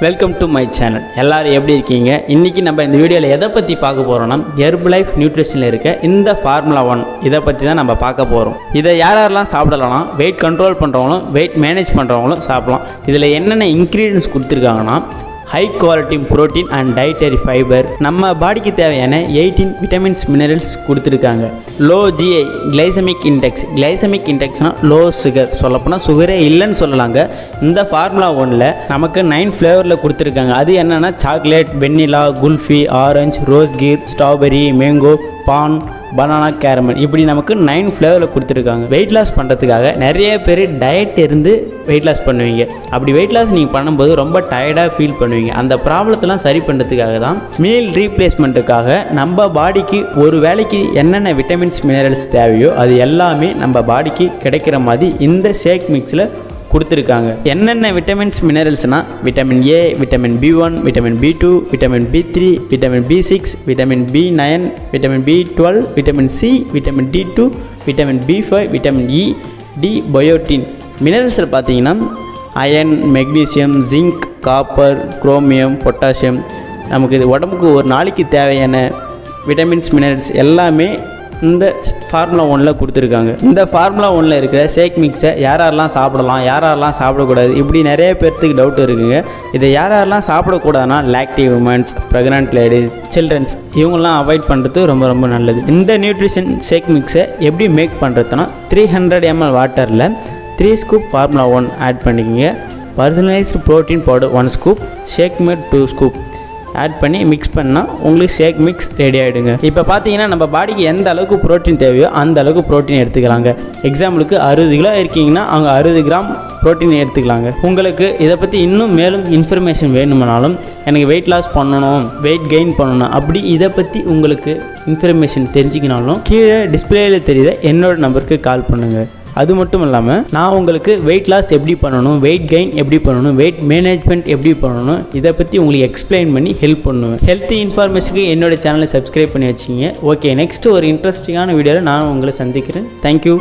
Welcome to my channel. எல்லாரும் எப்படி இருக்கீங்க? இன்றைக்கி நம்ம இந்த வீடியோவில் எதை பற்றி பார்க்க போகிறோம்னா, ஹெர்பலைஃப் நியூட்ரிஷனில் இருக்க இந்த ஃபார்முலா 1 இதை பற்றி தான் நம்ம பார்க்க போகிறோம். இதை யாரெல்லாம் சாப்பிடலாம்னா, வெயிட் கண்ட்ரோல் பண்ணுறவங்களும் வெயிட் மேனேஜ் பண்ணுறவங்களும் சாப்பிடலாம். இதில் என்னென்ன இன்க்ரீடியன்ஸ் கொடுத்துருக்காங்கன்னா, high quality protein and dietary fibre, நம்ம பாடிக்கு தேவையான 18 விட்டமின்ஸ் மினரல்ஸ் கொடுத்துருக்காங்க. லோ ஜிஐ கிளைசமிக் இண்டெக்ஸ்னால் லோ சுகர், சொல்லப்போனால் சுகரே இல்லைன்னு சொல்லலாங்க. இந்த ஃபார்முலா 1ல் நமக்கு 9 ஃப்ளேவரில் கொடுத்துருக்காங்க. அது என்னென்னா சாக்லேட், வெண்ணிலா, குல்ஃபி, ஆரஞ்சு, ரோஸ் கீர், ஸ்ட்ராபெரி, மேங்கோ, பான், பனானா, கேரமல், இப்படி நமக்கு 9 ஃப்ளேவரில் கொடுத்துருக்காங்க. வெயிட் லாஸ் பண்ணுறதுக்காக நிறைய பேர் டயட் இருந்து வெயிட் லாஸ் பண்ணுவீங்க. அப்படி வெயிட் லாஸ் நீங்கள் பண்ணும்போது ரொம்ப டயர்டாக ஃபீல் பண்ணுவீங்க. அந்த ப்ராப்ளத்தெல்லாம் சரி பண்ணுறதுக்காக தான் மீல் ரீப்ளேஸ்மெண்ட்டுக்காக நம்ம பாடிக்கு ஒரு வேளைக்கு என்னென்ன விட்டமின்ஸ் மினரல்ஸ் தேவையோ அது எல்லாமே நம்ம பாடிக்கு கிடைக்கிற மாதிரி இந்த ஷேக் மிக்ஸில் கொடுத்துருக்காங்க. என்னென்ன விட்டமின்ஸ் மினரல்ஸ்னால், vitamin A, vitamin B1, vitamin B2, vitamin B3, vitamin B6, vitamin B9, vitamin B12, vitamin C, vitamin D2, vitamin B5, vitamin E, D, biotin. மினரல்ஸில் பார்த்தீங்கன்னா iron, magnesium, zinc, copper, chromium, potassium, நமக்கு இது உடம்புக்கு ஒரு நாளைக்கு தேவையான vitamins minerals எல்லாமே இந்த ஃபார்முலா 1ல் கொடுத்துருக்காங்க. இந்த ஃபார்முலா 1ல் இருக்கிற ஷேக் மிக்ஸை யாரெல்லாம் சாப்பிடலாம், யாரெல்லாம் சாப்பிடக்கூடாது, இப்படி நிறைய பேர்த்துக்கு டவுட் இருக்குங்க. இதை யாரெல்லாம் சாப்பிடக்கூடாதுன்னா, லாக்டிவ் உமன்ஸ், ப்ரெக்னென்ட் லேடிஸ், சில்ட்ரன்ஸ், இவங்கெல்லாம் அவாய்ட் பண்ணுறது ரொம்ப ரொம்ப நல்லது. இந்த நியூட்ரிஷன் ஷேக் மிக்ஸை எப்படி மேக் பண்ணுறதுன்னா, 300 ml வாட்டரில் 3 ஸ்கூப் ஃபார்முலா 1 ஆட் பண்ணிக்கோங்க. Personalised protein powder 1 scoop, shake mate 2 scoop add பண்ணி மிக்ஸ் பண்ணால் உங்களுக்கு ஷேக் மிக்ஸ் ரெடி ஆகிடுங்க. இப்போ பார்த்தீங்கன்னா நம்ம பாடிக்கு எந்த அளவுக்கு ப்ரோட்டீன் தேவையோ அந்த அளவுக்கு ப்ரோட்டீன் எடுத்துக்கலாங்க. எக்ஸாம்பிளுக்கு 60 கிலோ இருக்கீங்கன்னா அவங்க 60 கிராம் ப்ரோட்டீன் எடுத்துக்கலாங்க. உங்களுக்கு இதை பற்றி இன்னும் மேலும் இன்ஃபர்மேஷன் வேணுமானாலும், எனக்கு வெயிட் லாஸ் பண்ணணும், வெயிட் கெயின் பண்ணணும், அப்படி இதை பற்றி உங்களுக்கு இன்ஃபர்மேஷன் தெரிஞ்சிக்கினாலும் கீழே டிஸ்பிளேயில் தெரியுற என்னோட நம்பருக்கு கால் பண்ணுங்கள். அது மட்டும் இல்லாமல் நான் உங்களுக்கு வெயிட் லாஸ் எப்படி பண்ணணும், வெயிட் கெயின் எப்படி பண்ணணும், வெயிட் மேனேஜ்மெண்ட் எப்படி பண்ணணும், இதை பற்றி உங்களுக்கு எக்ஸ்பிளைன் பண்ணி ஹெல்ப் பண்ணுவேன். ஹெல்த் இன்ஃபர்மேஷனுக்கு என்னோட சேனலை சப்ஸ்கிரைப் பண்ணி வச்சிங்க. ஓகே, நெக்ஸ்ட் ஒரு இன்ட்ரெஸ்டிங்கான வீடியோவில் நான் உங்களை சந்திக்கிறேன். தேங்க்யூ.